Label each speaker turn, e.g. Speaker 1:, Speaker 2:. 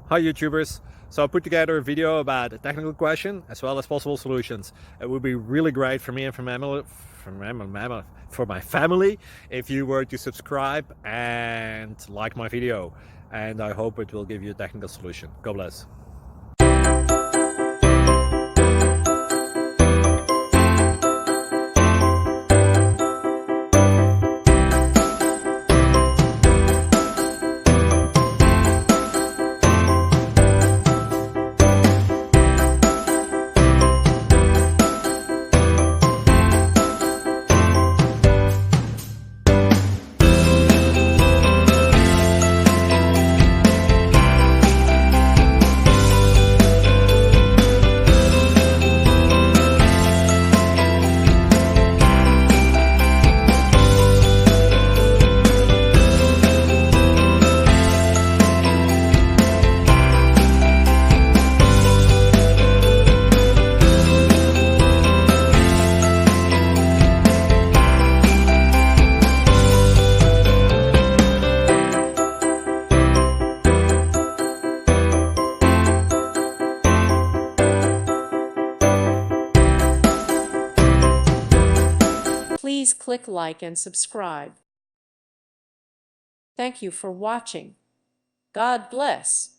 Speaker 1: Hi YouTubers! So I put together a video about a technical question as well as possible solutions. It would be really great for me and for my family if you were to subscribe and like my video, and I hope it will give you a technical solution. God bless.
Speaker 2: Please click like and subscribe. Thank you for watching. God bless.